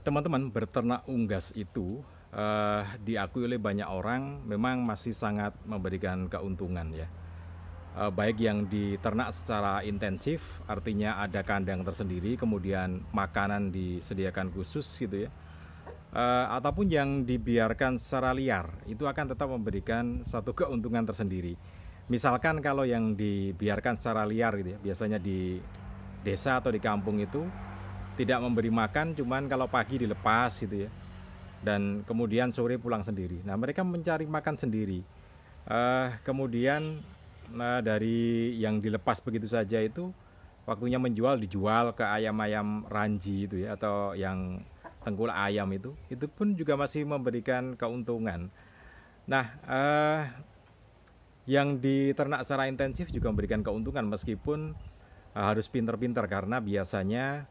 Teman-teman, beternak unggas itu diakui oleh banyak orang memang masih sangat memberikan keuntungan ya. Baik yang diternak secara intensif, artinya ada kandang tersendiri, kemudian makanan disediakan khusus gitu ya. Ataupun yang dibiarkan secara liar, itu akan tetap memberikan satu keuntungan tersendiri. Misalkan kalau yang dibiarkan secara liar gitu ya, biasanya di desa atau di kampung itu tidak memberi makan, cuman kalau pagi dilepas gitu ya, dan kemudian sore pulang sendiri. Nah, mereka mencari makan sendiri. Kemudian dari yang dilepas begitu saja itu waktunya menjual, dijual ke ayam-ayam ranji itu ya, atau yang tengkulak ayam itu pun juga masih memberikan keuntungan. Nah, yang diternak secara intensif juga memberikan keuntungan meskipun harus pinter-pinter karena biasanya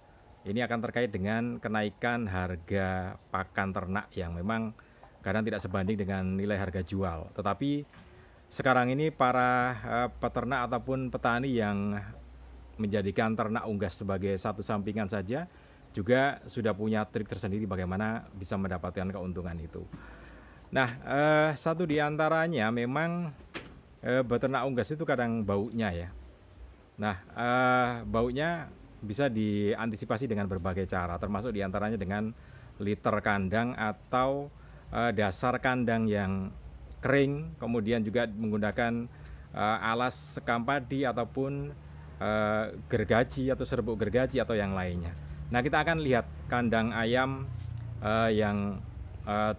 ini akan terkait dengan kenaikan harga pakan ternak yang memang kadang tidak sebanding dengan nilai harga jual. Tetapi sekarang ini para peternak ataupun petani yang menjadikan ternak unggas sebagai satu sampingan saja juga sudah punya trik tersendiri bagaimana bisa mendapatkan keuntungan itu. Nah, satu di antaranya memang beternak unggas itu kadang baunya ya. Nah, baunya bisa diantisipasi dengan berbagai cara, termasuk diantaranya dengan liter kandang atau dasar kandang yang kering, kemudian juga menggunakan alas sekam padi ataupun gergaji atau serbuk gergaji atau yang lainnya. Nah, kita akan lihat kandang ayam yang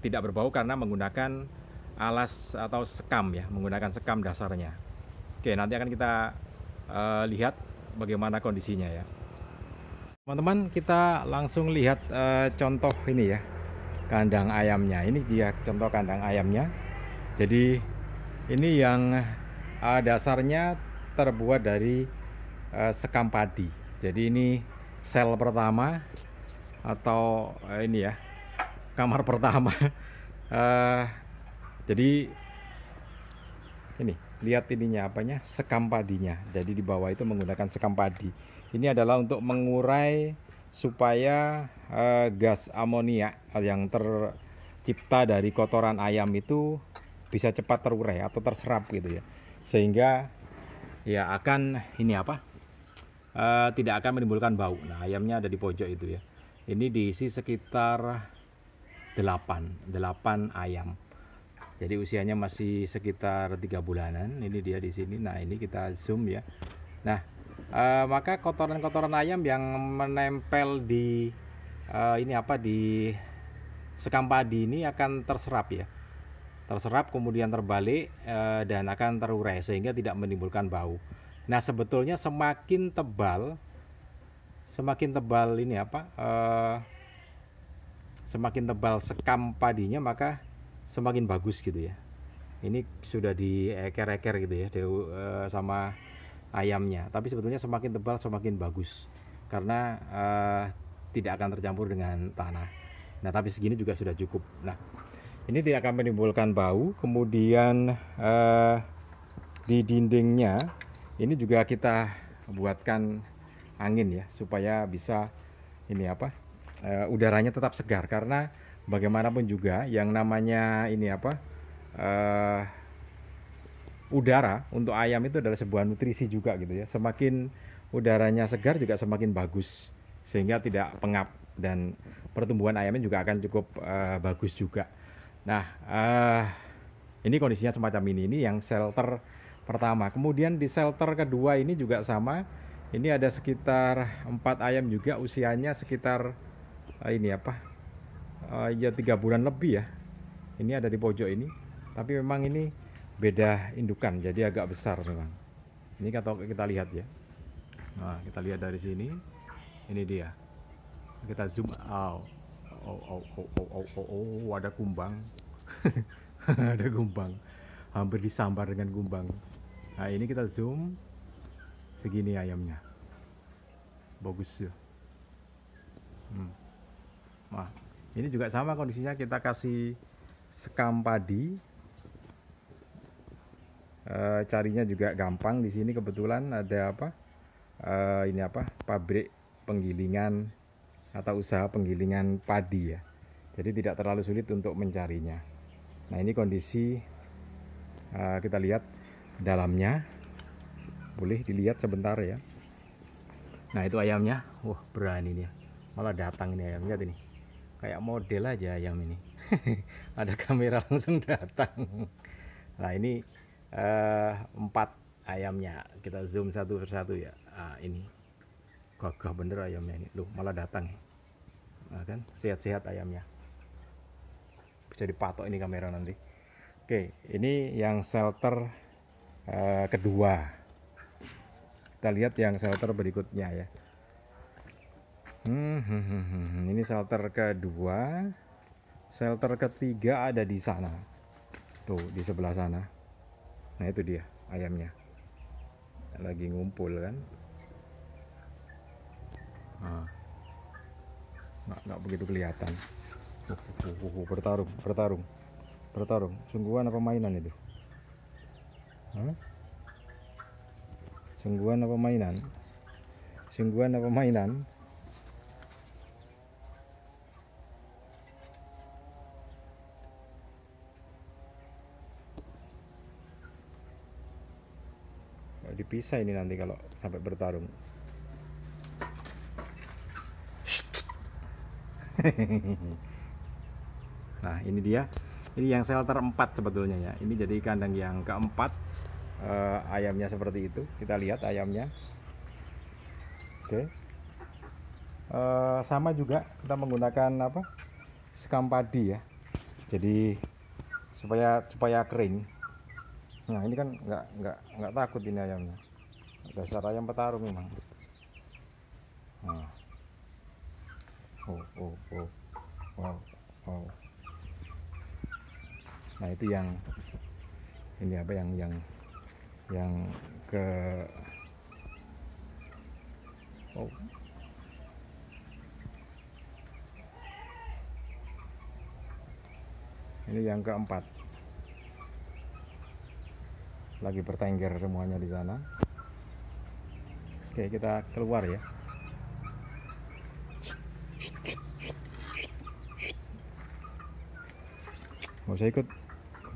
tidak berbau karena menggunakan alas atau sekam ya, menggunakan sekam dasarnya. Oke, nanti akan kita lihat bagaimana kondisinya ya. Teman-teman, kita langsung lihat contoh ini ya, kandang ayamnya. Ini dia contoh kandang ayamnya. Jadi ini yang dasarnya terbuat dari sekam padi. Jadi ini sel pertama atau ini ya, kamar pertama. Jadi ini lihat ininya apanya, sekam padinya. Jadi di bawah itu menggunakan sekam padi. Ini adalah untuk mengurai supaya gas amonia yang tercipta dari kotoran ayam itu bisa cepat terurai atau terserap gitu ya, sehingga ya akan ini apa, tidak akan menimbulkan bau. Nah, ayamnya ada di pojok itu ya. Ini diisi sekitar 8 ayam. Jadi usianya masih sekitar 3 bulanan. Ini dia di sini. Nah, ini kita zoom ya. Nah, maka kotoran-kotoran ayam yang menempel di ini apa, di sekam padi ini akan terserap ya. Terserap kemudian terbalik dan akan terurai sehingga tidak menimbulkan bau. Nah, sebetulnya semakin tebal ini apa, semakin tebal sekam padinya maka semakin bagus gitu ya. Ini sudah dieker-eker gitu ya sama ayamnya. Tapi sebetulnya semakin tebal semakin bagus karena tidak akan tercampur dengan tanah. Nah, tapi segini juga sudah cukup. Nah, ini tidak akan menimbulkan bau. Kemudian di dindingnya ini juga kita buatkan angin ya, supaya bisa ini apa, udaranya tetap segar karena bagaimanapun juga yang namanya ini apa, udara untuk ayam itu adalah sebuah nutrisi juga gitu ya. Semakin udaranya segar juga semakin bagus sehingga tidak pengap dan pertumbuhan ayamnya juga akan cukup bagus juga. Nah, ini kondisinya semacam ini yang shelter pertama. Kemudian di shelter kedua ini juga sama. Ini ada sekitar 4 ayam juga, usianya sekitar ini apa, ya 3 bulan lebih ya. Ini ada di pojok ini. Tapi memang ini beda indukan, jadi agak besar memang. Ini kita lihat ya. Nah, kita lihat dari sini. Ini dia. Kita zoom out. Ada kumbang. Ada kumbang. Hampir disambar dengan kumbang. Nah, ini kita zoom. Segini ayamnya. Bagus ya. Nah, ini juga sama kondisinya, kita kasih sekam padi. Carinya juga gampang. Di sini kebetulan ada apa? Ini apa? Pabrik penggilingan atau usaha penggilingan padi ya. Jadi tidak terlalu sulit untuk mencarinya. Nah ini kondisi, kita lihat dalamnya, boleh dilihat sebentar ya. Nah itu ayamnya, wah berani nih, malah datang ini ayam, lihat ini, kayak model aja ayam ini. Ada kamera langsung datang. Nah ini 4 ayamnya, kita zoom satu persatu ya. Nah, ini gagah bener ayamnya ini, loh malah datang. Nah, kan sehat-sehat ayamnya, bisa dipatok ini kamera nanti. Oke, ini yang shelter kedua. Kita lihat yang shelter berikutnya ya. Ini shelter kedua. Shelter ketiga ada di sana. Tuh, di sebelah sana. Nah, itu dia ayamnya. Lagi ngumpul kan. Nah, nggak begitu kelihatan. Bertarung. Sungguhan apa mainan itu? Sungguhan apa mainan? Dipisah ini nanti kalau sampai bertarung. Nah ini dia, ini yang shelter 4 sebetulnya ya. Ini jadi kandang yang keempat. Ayamnya seperti itu, kita lihat ayamnya. Oke. Sama juga kita menggunakan apa, sekam padi ya, jadi supaya kering. Nah ini kan nggak takut ini ayamnya, dasar ayam petarung memang. Nah. Wow. Nah itu yang ini apa, yang ke ini yang keempat, lagi bertengger semuanya di sana. Oke, kita keluar ya. Nggak usah ikut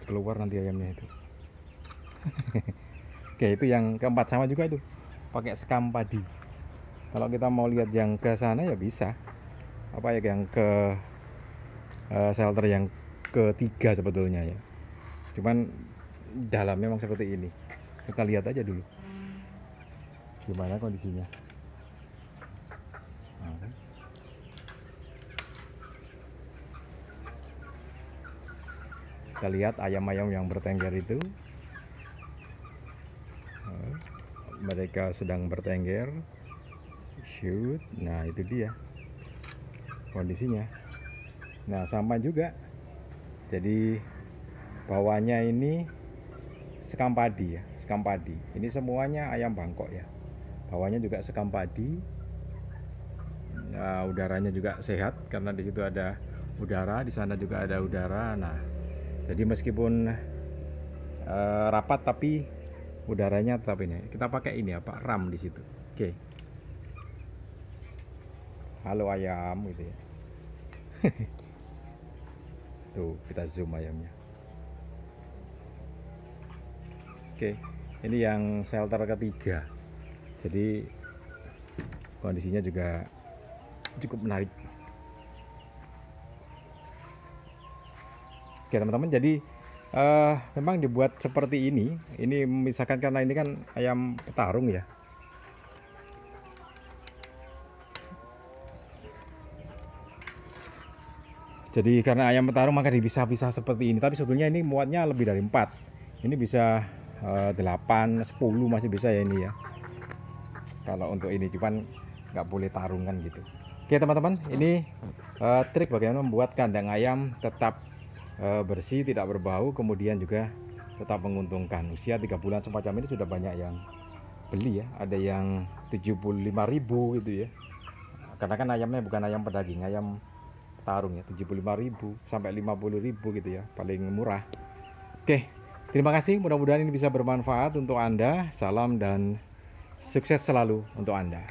keluar nanti ayamnya itu. Oke, itu yang keempat, sama juga itu pakai sekam padi. Kalau kita mau lihat yang ke sana ya bisa, apa ya, yang ke shelter yang ketiga sebetulnya ya, cuman dalamnya memang seperti ini. Kita lihat aja dulu gimana kondisinya. Nah, kan? Kita lihat ayam-ayam yang bertengger itu, mereka sedang bertengger, shoot. Nah itu dia kondisinya. Nah sama juga, jadi bawahnya ini sekam padi ya, sekam padi. Ini semuanya ayam Bangkok ya, bawahnya juga sekam padi. Nah, udaranya juga sehat karena di situ ada udara, di sana juga ada udara. Nah jadi meskipun rapat tapi udaranya tetap ini. Kita pakai ini apa, ram di situ. Oke. Halo ayam gitu ya. Tuh kita zoom ayamnya. Oke, ini yang shelter ketiga. Jadi kondisinya juga cukup menarik. Oke teman-teman, jadi memang dibuat seperti ini misalkan karena ini kan ayam petarung ya. Jadi karena ayam petarung maka dipisah-pisah seperti ini. Tapi sebetulnya ini muatnya lebih dari 4. Ini bisa 8, 10 masih bisa ya ini ya. Kalau untuk ini cuman nggak boleh tarungan gitu. Oke teman-teman, ini trik bagaimana membuat kandang ayam tetap bersih, tidak berbau, kemudian juga tetap menguntungkan. Usia 3 bulan semacam ini sudah banyak yang beli ya. Ada yang 75.000 gitu ya. Karena kan ayamnya bukan ayam pedaging, ayam tarung ya, 75.000 sampai 50.000 gitu ya, paling murah. Oke, terima kasih, mudah-mudahan ini bisa bermanfaat untuk Anda. Salam dan sukses selalu untuk Anda.